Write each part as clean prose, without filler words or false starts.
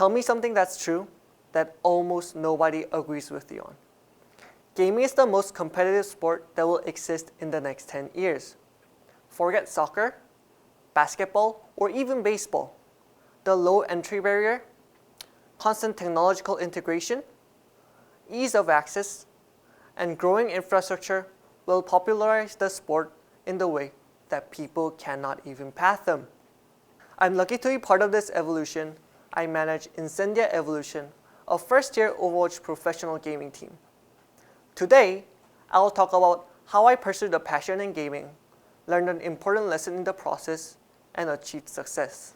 Tell me something that's true that almost nobody agrees with you on. Gaming is the most competitive sport that will exist in the next 10 years. Forget soccer, basketball, or even baseball. The low entry barrier, constant technological integration, ease of access, and growing infrastructure will popularize the sport in the way that people cannot even fathom. I'm lucky to be part of this evolution. I manage Incendia Evolution, a first-year Overwatch professional gaming team. Today, I'll talk about how I pursued a passion in gaming, learned an important lesson in the process, and achieved success.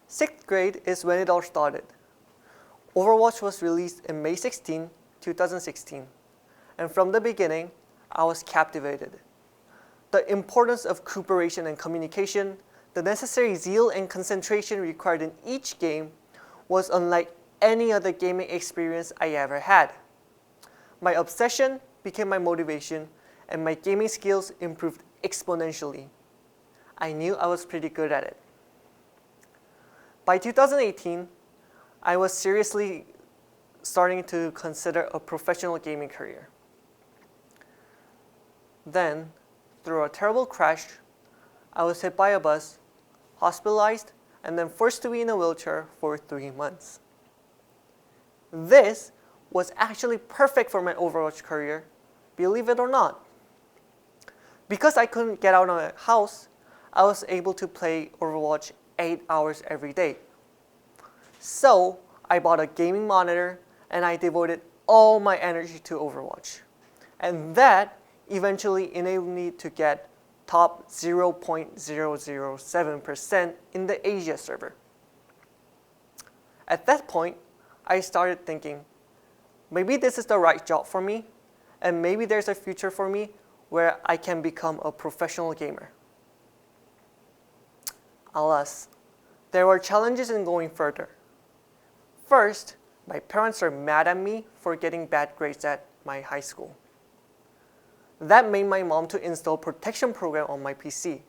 6th grade is when it all started. Overwatch was released in May 16, 2016, and from the beginning, I was captivated. The importance of cooperation and communication, the necessary zeal and concentration required in each game was unlike any other gaming experience I ever had. My obsession became my motivation, and my gaming skills improved exponentially. I knew I was pretty good at it. By 2018, I was seriously starting to consider a professional gaming career. Then, through a terrible crash, I was hit by a bus, hospitalized, and then forced to be in a wheelchair for 3 months. This was actually perfect for my Overwatch career, believe it or not. Because I couldn't get out of my house, I was able to play Overwatch 8 hours every day. So I bought a gaming monitor and I devoted all my energy to Overwatch. And that eventually enabled me to get top 0.007% in the Asia server. At that point, I started thinking, maybe this is the right job for me, and maybe there's a future for me where I can become a professional gamer. Alas, there were challenges in going further. First, my parents are mad at me for getting bad grades at my high school. That made my mom to install protection program on my PC.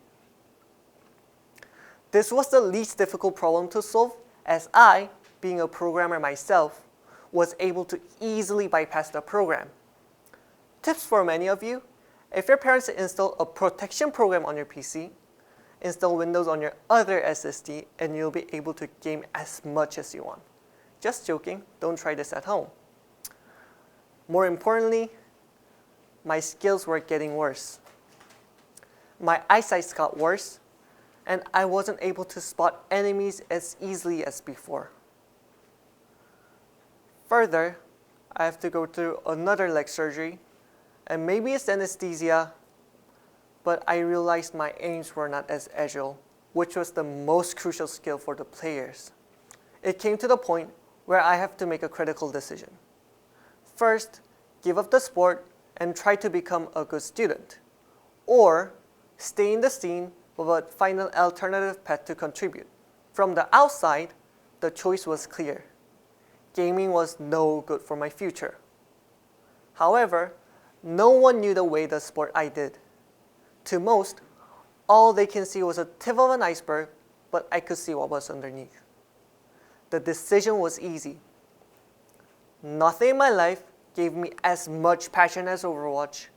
This was the least difficult problem to solve, as I, being a programmer myself, was able to easily bypass the program. Tips for many of you: if your parents install a protection program on your PC, install Windows on your other SSD and you'll be able to game as much as you want. Just joking, don't try this at home. More importantly, my skills were getting worse. My eyesight got worse, and I wasn't able to spot enemies as easily as before. Further, I have to go through another leg surgery, and maybe it's anesthesia, but I realized my aims were not as agile, which was the most crucial skill for the players. It came to the point where I have to make a critical decision. First, give up the sport and try to become a good student, or stay in the scene but find an alternative path to contribute. From the outside, the choice was clear. Gaming was no good for my future. However, no one knew the way the sport I did. To most, all they can see was a tip of an iceberg, but I could see what was underneath. The decision was easy. Nothing in my life gave me as much passion as Overwatch,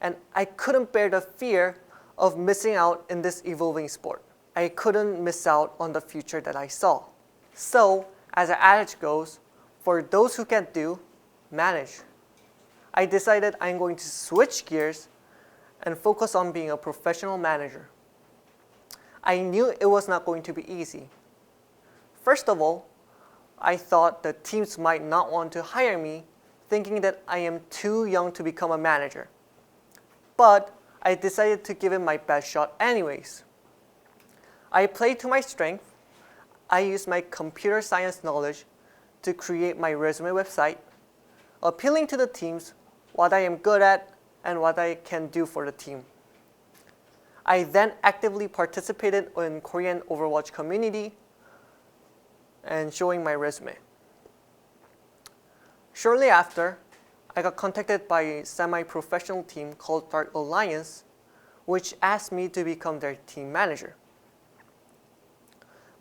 and I couldn't bear the fear of missing out in this evolving sport. I couldn't miss out on the future that I saw. So, as the adage goes, for those who can't do, manage. I decided I'm going to switch gears and focus on being a professional manager. I knew it was not going to be easy. First of all, I thought the teams might not want to hire me, thinking that I am too young to become a manager. But I decided to give it my best shot anyways. I played to my strength. I used my computer science knowledge to create my resume website, appealing to the teams what I am good at and what I can do for the team. I then actively participated in Korean Overwatch community and showing my resume. Shortly after, I got contacted by a semi-professional team called Dark Alliance, which asked me to become their team manager.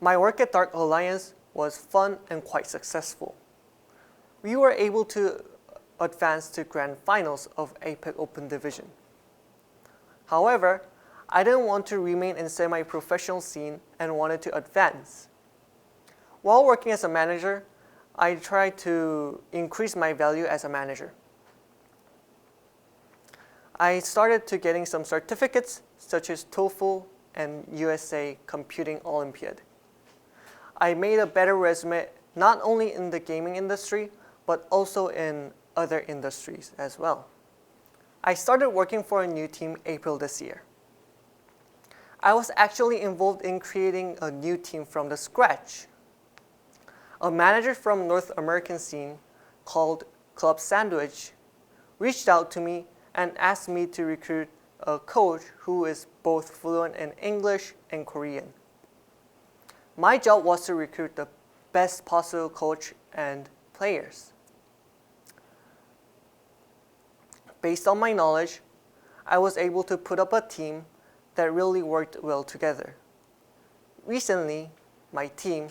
My work at Dark Alliance was fun and quite successful. We were able to advance to grand finals of APEC Open Division. However, I didn't want to remain in semi-professional scene and wanted to advance. While working as a manager, I tried to increase my value as a manager. I started to getting some certificates such as TOEFL and USA Computing Olympiad. I made a better resume not only in the gaming industry, but also in other industries as well. I started working for a new team April this year. I was actually involved in creating a new team from the scratch. A manager from North American scene called Club Sandwich reached out to me and asked me to recruit a coach who is both fluent in English and Korean. My job was to recruit the best possible coach and players. Based on my knowledge, I was able to put up a team that really worked well together. Recently, my team,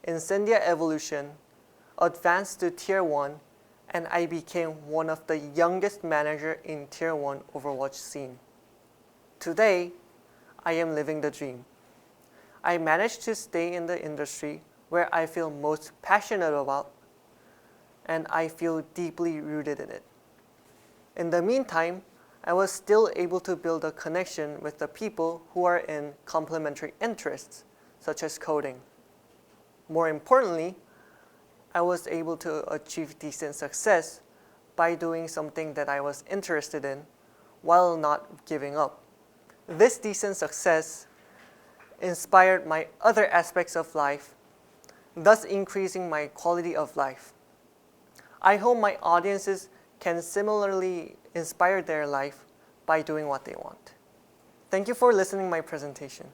Incendia Evolution, advanced to Tier 1, and I became one of the youngest managers in Tier 1 Overwatch scene. Today, I am living the dream. I managed to stay in the industry where I feel most passionate about, and I feel deeply rooted in it. In the meantime, I was still able to build a connection with the people who are in complementary interests, such as coding. More importantly, I was able to achieve decent success by doing something that I was interested in while not giving up. This decent success inspired my other aspects of life, thus increasing my quality of life. I hope my audiences can similarly inspire their life by doing what they want. Thank you for listening to my presentation.